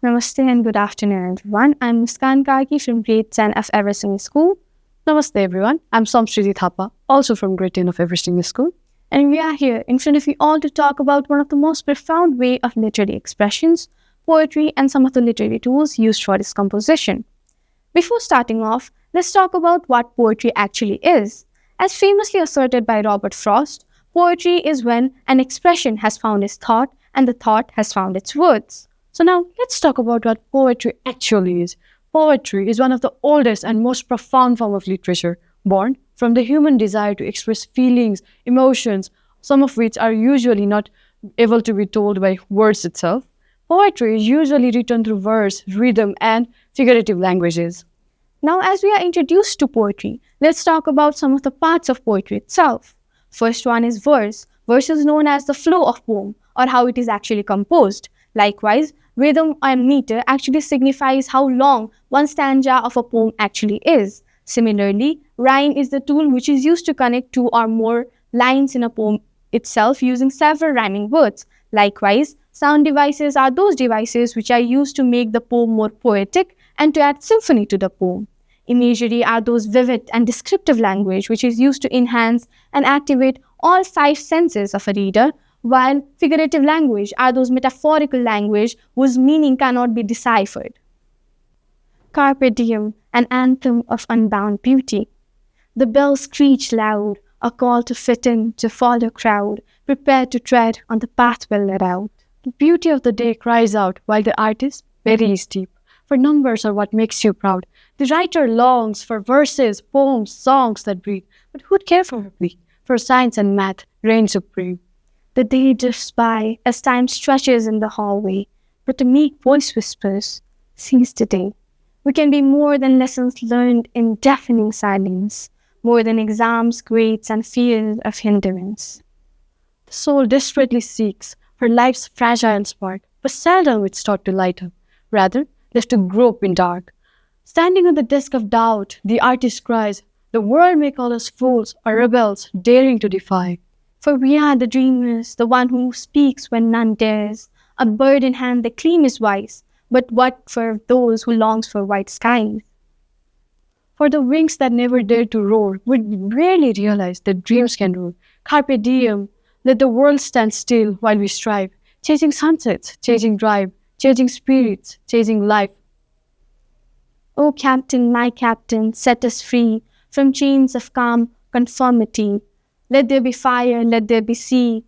Namaste and good afternoon, everyone. I'm Muskan Karki from grade 10 of Eversting School. Namaste everyone, I'm Samsriti Thapa, also from grade 10 of Eversting School. And we are here in front of you all to talk about one of the most profound way of literary expressions, poetry, and some of the literary tools used for its composition. Before starting off, let's talk about what poetry actually is. As famously asserted by Robert Frost, poetry is when an expression has found its thought and the thought has found its words. So now let's talk about what poetry actually is. Poetry is one of the oldest and most profound form of literature, born from the human desire to express feelings, emotions, some of which are usually not able to be told by words itself. Poetry is usually written through verse, rhythm, and figurative languages. Now, as we are introduced to poetry, let's talk about some of the parts of poetry itself. First one is verse. Verse is known as the flow of poem or how it is actually composed. Likewise, rhythm and meter actually signifies how long one stanza of a poem actually is. Similarly, rhyme is the tool which is used to connect two or more lines in a poem itself using several rhyming words. Likewise, sound devices are those devices which are used to make the poem more poetic and to add symphony to the poem. Imagery are those vivid and descriptive language which is used to enhance and activate all five senses of a reader, while figurative language are those metaphorical language whose meaning cannot be deciphered. Carpe diem, an anthem of unbound beauty. The bells screech loud, a call to fit in, to follow crowd, prepared to tread on the path well laid out. The beauty of the day cries out while the artist buries deep. For numbers are what makes you proud. The writer longs for verses, poems, songs that breathe. But who'd care for her plea? For science and math reign supreme. The day drifts by as time stretches in the hallway, but a meek voice whispers, "Seize the day." We can be more than lessons learned in deafening silence, more than exams, grades, and fear of hindrance. The soul desperately seeks for life's fragile spark, but seldom it's taught to light up. Rather, left to grope in dark. Standing on the desk of doubt, the artist cries, "The world may call us fools or rebels, daring to defy." For we are the dreamers, the one who speaks when none dares. A bird in hand the claim is wise, but what for those who longs for white skies? For the wings that never dare to roar would rarely realize that dreams can roar. Carpe diem, let the world stand still while we strive, chasing sunsets, chasing drive, chasing spirits, chasing life. O Captain, my Captain, set us free from chains of calm conformity. Let there be fire, let there be sea.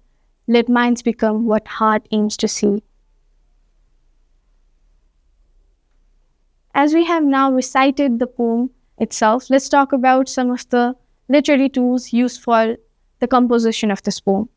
Let minds become what heart aims to see. As we have now recited the poem itself, let's talk about some of the literary tools used for the composition of this poem.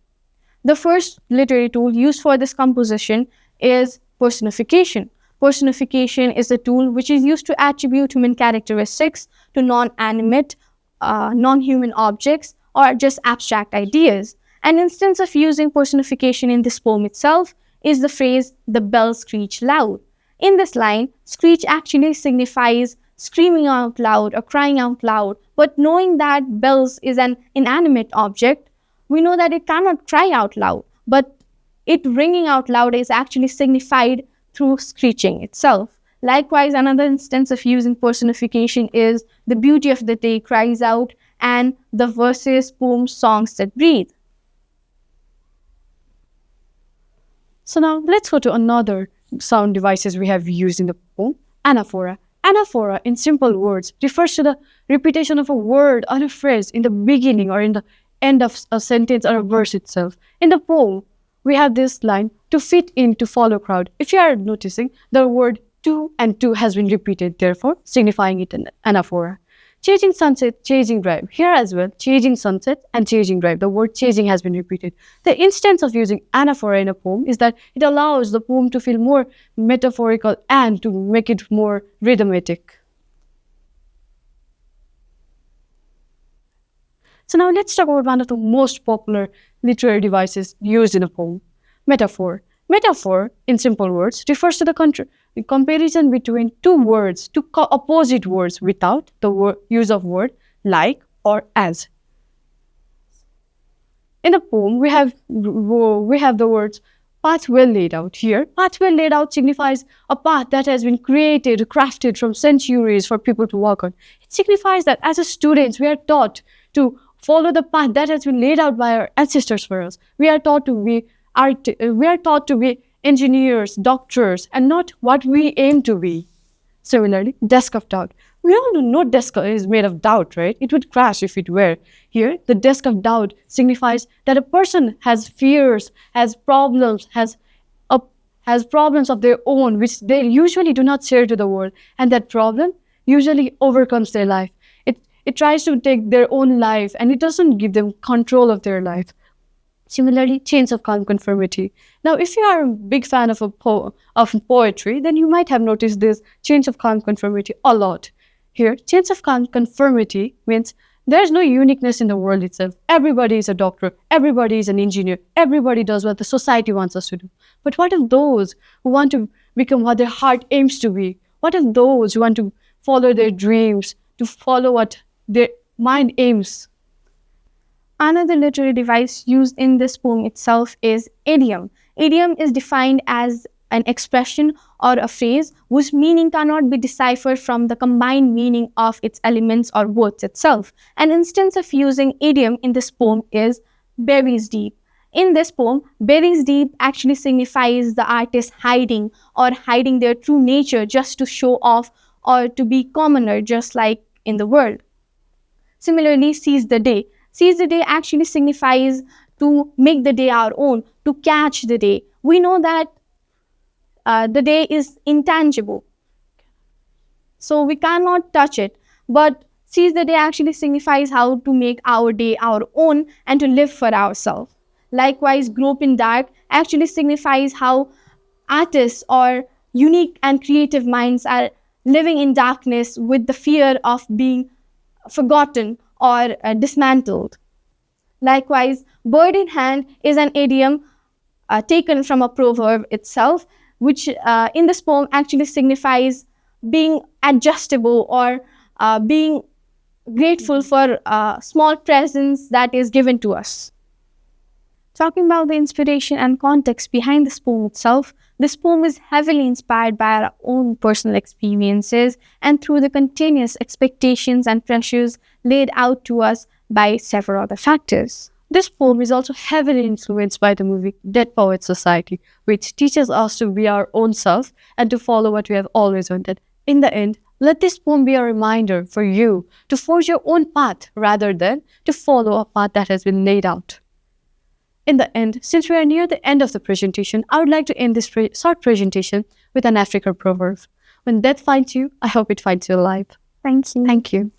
The first literary tool used for this composition is personification. Personification is the tool which is used to attribute human characteristics to non-animate, non-human objects or just abstract ideas. An instance of using personification in this poem itself is the phrase, "the bells screech loud." In this line, screech actually signifies screaming out loud or crying out loud, but knowing that bells is an inanimate object, we know that it cannot cry out loud, but it ringing out loud is actually signified through screeching itself. Likewise, another instance of using personification is "the beauty of the day cries out" and the verses, poems, songs that breathe. So now let's go to another sound devices we have used in the poem, anaphora. Anaphora, in simple words, refers to the repetition of a word or a phrase in the beginning or in the end of a sentence or a verse itself. In the poem, we have this line, "to fit in, to follow crowd." If you are noticing, the word "to" and "to" has been repeated, therefore signifying it an anaphora. Chasing sunset, chasing drive. Here as well, chasing sunset and chasing drive. The word chasing has been repeated. The instance of using anaphora in a poem is that it allows the poem to feel more metaphorical and to make it more rhythmic. So now let's talk about one of the most popular literary devices used in a poem, metaphor. Metaphor, in simple words, refers to the comparison between two words, two opposite words without the use of word like or as. In the poem, we have the words path well laid out. Here, path well laid out signifies a path that has been created, crafted from centuries for people to walk on. It signifies that as a students, we are taught to follow the path that has been laid out by our ancestors for us. We are taught to be engineers, doctors, and not what we aim to be. Similarly, desk of doubt. We all know no desk is made of doubt, right? It would crash if it were. Here, the desk of doubt signifies that a person has fears, has problems, has problems of their own, which they usually do not share to the world. And that problem usually overcomes their life. It tries to take their own life, and it doesn't give them control of their life. Similarly, chains of conformity. Now, if you are a big fan of poetry, then you might have noticed this chains of conformity a lot. Here, chains of conformity means there's no uniqueness in the world itself. Everybody is a doctor, everybody is an engineer, everybody does what the society wants us to do. But what of those who want to become what their heart aims to be? What of those who want to follow their dreams, to follow what their mind aims? Another literary device used in this poem itself is idiom. Idiom is defined as an expression or a phrase whose meaning cannot be deciphered from the combined meaning of its elements or words itself. An instance of using idiom in this poem is berries deep. In this poem, berries deep actually signifies the artist hiding their true nature just to show off or to be commoner just like in the world. Similarly, seize the day. Seize the day actually signifies to make the day our own, to catch the day. We know that the day is intangible, so we cannot touch it. But seize the day actually signifies how to make our day our own and to live for ourselves. Likewise, grope in dark actually signifies how artists or unique and creative minds are living in darkness with the fear of being forgotten or dismantled. Likewise, bird in hand is an idiom taken from a proverb itself, which in this poem actually signifies being adjustable or being grateful for small presents that is given to us. Talking about the inspiration and context behind this poem itself, this poem is heavily inspired by our own personal experiences and through the continuous expectations and pressures laid out to us by several other factors. This poem is also heavily influenced by the movie Dead Poets Society, which teaches us to be our own self and to follow what we have always wanted. In the end, let this poem be a reminder for you to forge your own path rather than to follow a path that has been laid out. In the end, since we are near the end of the presentation, I would like to end this short presentation with an African proverb. When death finds you, I hope it finds you alive. Thank you. Thank you.